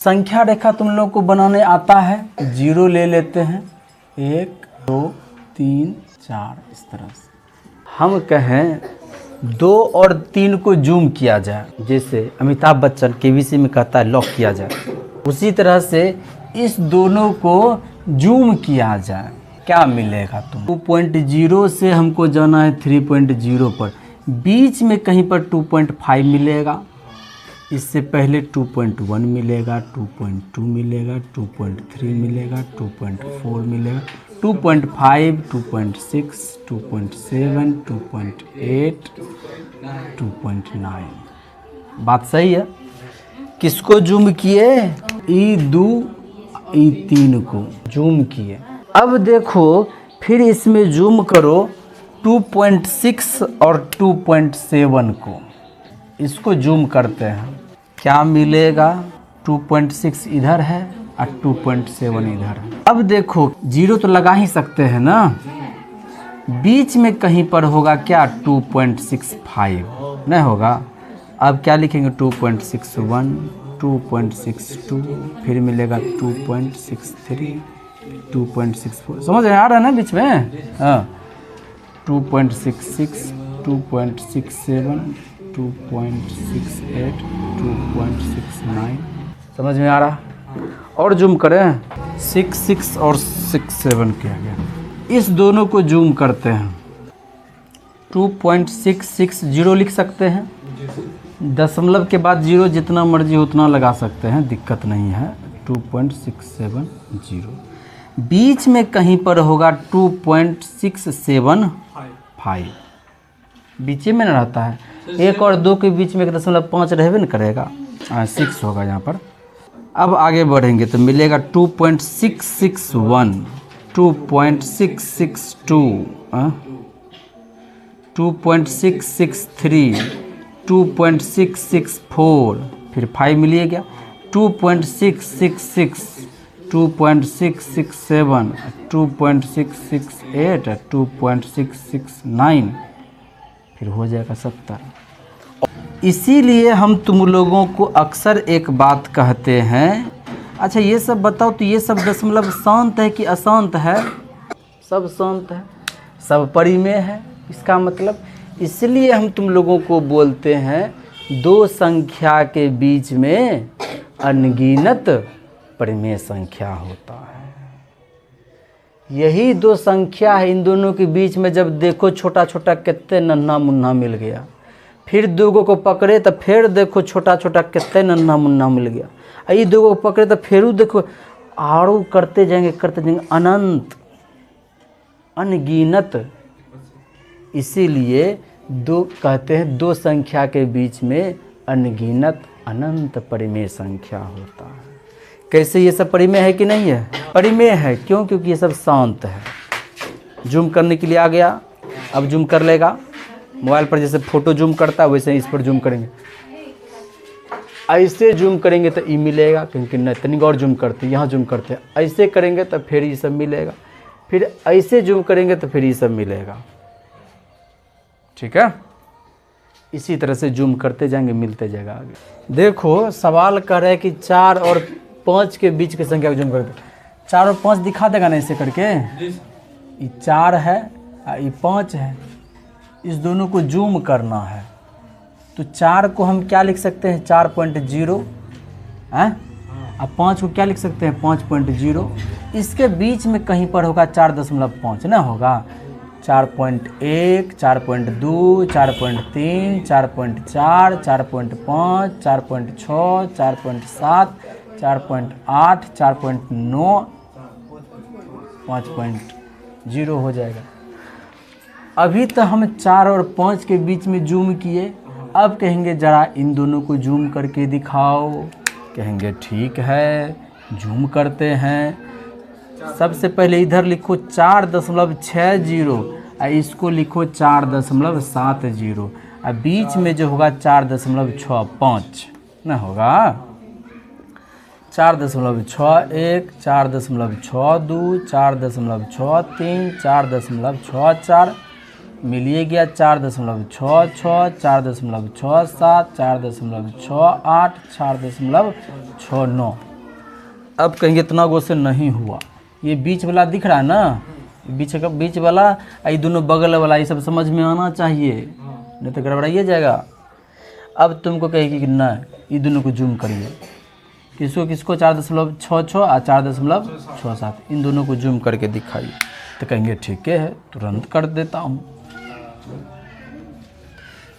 संख्या रेखा तुम लोग को बनाने आता है। जीरो ले लेते हैं, 1 2 3 4 इस तरह से। हम कहें 2 और 3 को जूम किया जाए, जैसे अमिताभ बच्चन केबीसी में कहता है लॉक किया जाए, उसी तरह से इस दोनों को जूम किया जाए, क्या मिलेगा तुम 2.0 से हमको जाना है 3.0 पर, बीच में कहीं पर 2.5 मिलेगा, इससे पहले 2.1 मिलेगा, 2.2 मिलेगा, 2.3 मिलेगा, 2.4 मिलेगा, 2.5, 2.6, 2.7, 2.8, 2.9। बात सही है। किसको जूम किए? E2 E3 को जूम किए। अब देखो फिर इसमें जूम करो 2.6 और 2.7 को, इसको जूम करते हैं, क्या मिलेगा? 2.6 इधर है और 2.7 इधर है। अब देखो जीरो तो लगा ही सकते हैं ना, बीच में कहीं पर होगा क्या? 2.65 नहीं होगा। अब क्या लिखेंगे? 2.61, 2.62, फिर मिलेगा 2.63, 2.64, समझ में आ रहा है ना बीच में? हाँ, 2.66, 2.67, 2.68, 2.69, समझ में आ रहा? और जूम करें, 6 और 6 किया गया। इस दोनों को जूम करते हैं, 2.660 लिख सकते हैं, दशमलव के बाद जीरो जितना मर्जी उतना लगा सकते हैं, दिक्कत नहीं है। 2.670, बीच में कहीं पर होगा 2.675, बीच में न रहता है, 1 और 2 के बीच में 1.5 रहबे न करेगा, 6 होगा यहाँ पर। अब आगे बढ़ेंगे तो मिलेगा 2.661, 2.662, 2.663, 2.664, फिर 5 मिलिए गया, 2.666, 2.667, 2.668, 2.669, फिर हो जाएगा 70। इसीलिए हम तुम लोगों को अक्सर एक बात कहते हैं, अच्छा ये सब बताओ तो ये सब दशमलव शांत है कि अशांत है? सब शांत है, सब परिमेय है, इसका मतलब इसलिए हम तुम लोगों को बोलते हैं दो संख्या के बीच में अनगिनत परिमेय संख्या होता है। यही दो संख्या है, इन दोनों के बीच में जब देखो छोटा छोटा कितने नन्हा मुन्ना मिल गया, फिर दोगो को पकड़े तो फिर देखो छोटा छोटा कितने नन्हा मुन्ना मिल गया, ये दोगो को पकड़े तो फिर देखो आड़ू करते जाएंगे अनंत अनगिनत। इसीलिए दो कहते हैं दो संख्या के बीच में अनगिनत अनंत परिमेय संख्या होता है। कैसे? ये सब परिमेय है कि नहीं है? परिमेय है। क्यों? क्योंकि ये सब शांत है। जूम करने के लिए आ गया, अब जूम कर लेगा। मोबाइल पर जैसे फोटो जूम करता है वैसे इस पर जूम करेंगे, ऐसे जूम करेंगे तो ई मिलेगा, क्योंकि नहीं तनिक और जूम करते, यहाँ जूम करते हैं, ऐसे करेंगे तो फिर ये सब मिलेगा, फिर ऐसे जूम करेंगे तो फिर ये सब मिलेगा। ठीक है, इसी तरह से जूम करते जाएंगे, मिलते जाएगा आगे। देखो सवाल कर रहे हैं कि 4 और 5 के बीच की संख्या को जूम करते, 4 और 5 दिखा देगा ना ऐसे करके, ये 4 है ये 5 है, इस दोनों को जूम करना है तो 4 को हम क्या लिख सकते हैं? 4.0 है, अब 5 को क्या लिख सकते हैं? 5.0। इसके बीच में कहीं पर होगा 4.5 ना होगा, 4.1, 4.2, 4.3, 4.4, 4.5, 4.6, 4.7, 4.8, 4.9, 5.0 हो जाएगा। अभी तो हम 4 और 5 के बीच में जूम किए, अब कहेंगे जरा इन दोनों को जूम करके दिखाओ, कहेंगे ठीक है जूम करते हैं। सबसे पहले इधर लिखो 4.60 और इसको लिखो 4.70 और बीच में जो होगा 4.65 ना होगा, 4.61, 4.62, 4.63, 4.64, मिलिए गया 4.66, 4.67, 4.68, 4.69। अब कहेंगे इतना गो से नहीं हुआ, ये बीच वाला दिख रहा है ना, बीच वाला ये दोनों बगल वाला, ये सब समझ में आना चाहिए, नहीं तो गड़बड़ाइए जाएगा। अब तुमको कहेगी कि ना ये दोनों को जूम करिए, किसको 4.66 और 4.67, इन दोनों को जूम करके दिखाइए। तो कहेंगे ठीक है, तुरंत कर देता हूँ।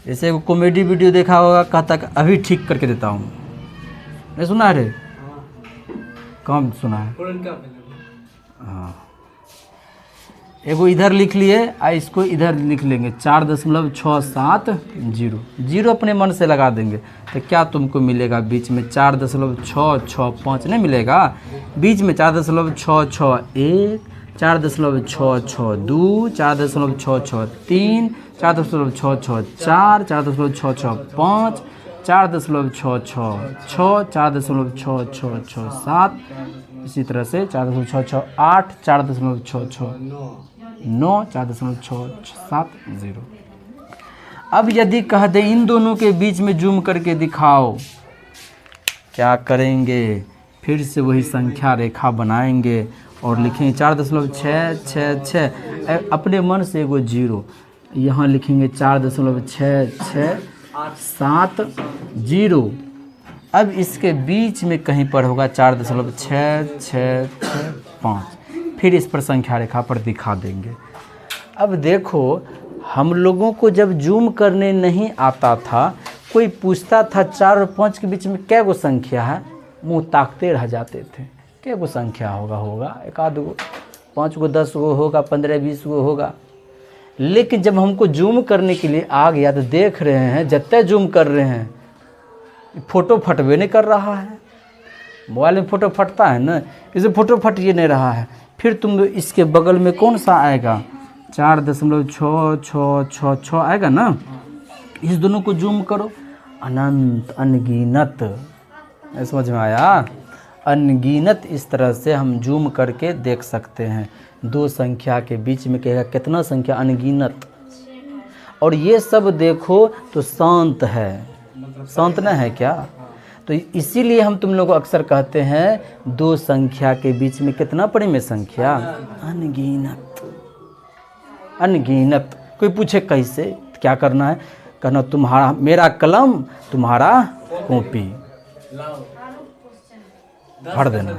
जैसे एक कॉमेडी वीडियो देखा होगा, कहता कि अभी ठीक करके देता हूँ, नहीं सुना है रे? कम सुना है? हाँ, एगो इधर लिख लिए और इसको इधर लिख लेंगे 4.670, जीरो अपने मन से लगा देंगे। तो क्या तुमको मिलेगा बीच में? 4.665 नहीं मिलेगा, बीच में 4.661, 4.662, 4.663, 4.664, 4.665, 4.666, 4.66667, इसी तरह से 4.668, 4.669, 4.670। अब यदि कह दें इन दोनों के बीच में जूम करके दिखाओ, क्या करेंगे? फिर से वही संख्या रेखा बनाएंगे और लिखेंगे 4.666, अपने मन से एगो जीरो यहाँ लिखेंगे 4.667। अब इसके बीच में कहीं पर होगा 4.6665, फिर इस पर संख्या रेखा पर दिखा देंगे। अब देखो, हम लोगों को जब जूम करने नहीं आता था, कोई पूछता था 4 और 5 के बीच में क्या गो संख्या है, मुंह ताकते रह जाते थे। क्या गो संख्या होगा, एक आध गो, 5 गो, 10 गो होगा, 15-20 गो होगा। लेकिन जब हमको जूम करने के लिए आ गया तो देख रहे हैं जितने जूम कर रहे हैं फ़ोटो फटवे नहीं कर रहा है। मोबाइल में फ़ोटो फटता है ना, इसे फ़ोटो फट ये नहीं रहा है। फिर तुम इसके बगल में कौन सा आएगा? 4.666 आएगा ना, इस दोनों को जूम करो, अनंत, अनगिनत। समझ में आया? अनगिनत इस तरह से हम जूम करके देख सकते हैं। दो संख्या के बीच में कहेगा कितना संख्या? अनगिनत। और ये सब देखो तो शांत है, शांत न है क्या? तो इसीलिए हम तुम लोग को अक्सर कहते हैं दो संख्या के बीच में कितना पड़े में संख्या? अनगिनत, अनगिनत। कोई पूछे कैसे, क्या करना है? कहना तुम्हारा मेरा कलम तुम्हारा कॉपी, भर देना।